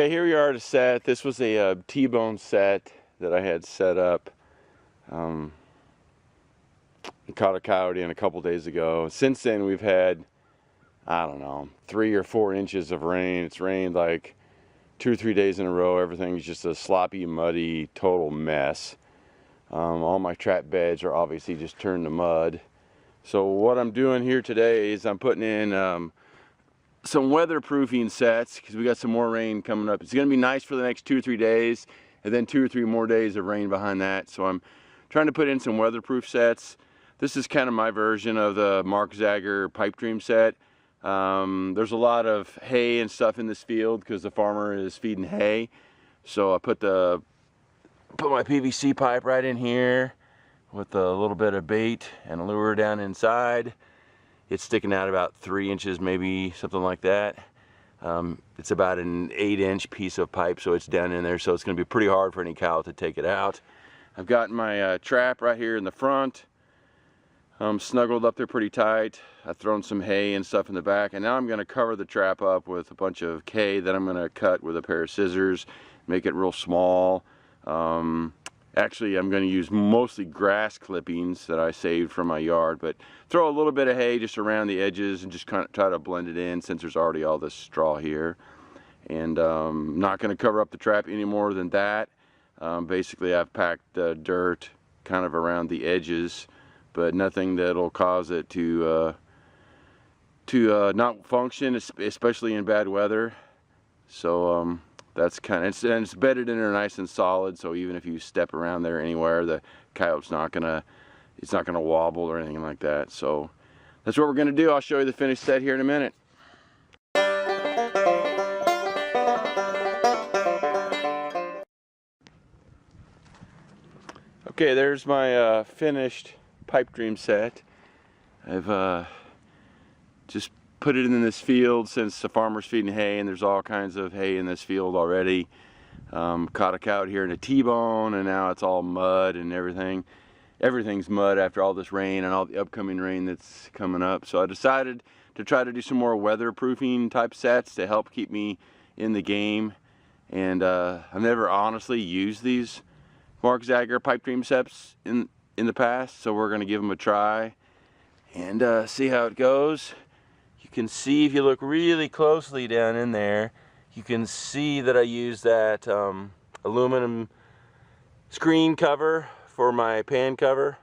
Okay, here we are at a set. This was a T-bone set that I had set up. I caught a coyote in a couple days ago. Since then we've had, I don't know, 3 or 4 inches of rain. It's rained like 2 or 3 days in a row. Everything's just a sloppy, muddy, total mess. All my trap beds are obviously just turned to mud. So what I'm doing here today is I'm putting in some weatherproofing sets because we got some more rain coming up. It's going to be nice for the next 2 or 3 days, and then 2 or 3 more days of rain behind that. So I'm trying to put in some weatherproof sets. This is kind of my version of the Mark Zager pipe dream set. There's a lot of hay and stuff in this field because the farmer is feeding hay. So I put my PVC pipe right in here with a little bit of bait and a lure down inside. It's sticking out about 3 inches, maybe something like that. It's about an 8-inch piece of pipe, so it's down in there, so it's going to be pretty hard for any cow to take it out. I've got my trap right here in the front, snuggled up there pretty tight. I've thrown some hay and stuff in the back, and now I'm going to cover the trap up with a bunch of hay that I'm going to cut with a pair of scissors, make it real small. Actually, I'm going to use mostly grass clippings that I saved from my yard, but throw a little bit of hay just around the edges and just kind of try to blend it in since there's already all this straw here. And not going to cover up the trap any more than that. Basically, I've packed dirt kind of around the edges, but nothing that'll cause it to not function, especially in bad weather. So that's kind of, and it's bedded in there nice and solid, so even if you step around there anywhere, the coyote's not gonna wobble or anything like that. So that's what we're gonna do. I'll show you the finished set here in a minute. Okay, there's my finished pipe dream set. I've just put it in this field since the farmer's feeding hay, and there's all kinds of hay in this field already. Caught a cow here in a T-bone, and now it's all mud and everything. Everything's mud after all this rain and all the upcoming rain that's coming up. So I decided to try to do some more weatherproofing type sets to help keep me in the game. And I've never honestly used these Mark Zager pipe dream sets in the past, so we're going to give them a try and see how it goes. You can see, if you look really closely down in there, you can see that I used that aluminum screen cover for my pan cover.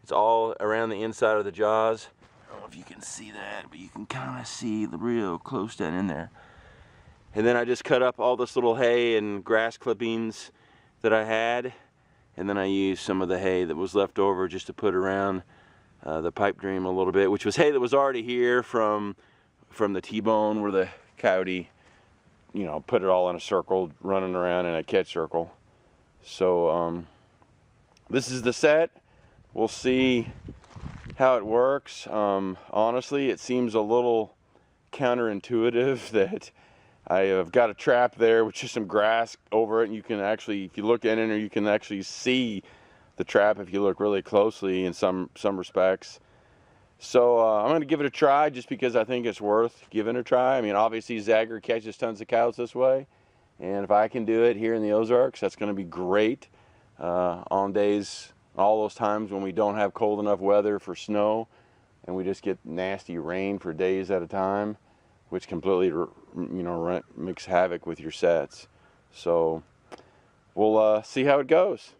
It's all around the inside of the jaws. I don't know if you can see that, but you can kind of see the real close down in there. And then I just cut up all this little hay and grass clippings that I had, and then I used some of the hay that was left over just to put around the pipe dream a little bit, which was hay that was already here from the T-bone where the coyote, you know, put it all in a circle, running around in a catch circle. So this is the set. We'll see how it works. Honestly, it seems a little counterintuitive that I have got a trap there with just some grass over it, and you can actually, if you look in it, you can actually see the trap if you look really closely in some respects. So I'm going to give it a try just because I think it's worth giving a try. I mean, obviously Zager catches tons of cows this way, and if I can do it here in the Ozarks, that's going to be great. On days, all those times when we don't have cold enough weather for snow and we just get nasty rain for days at a time, which completely, you know, makes havoc with your sets. So we'll see how it goes.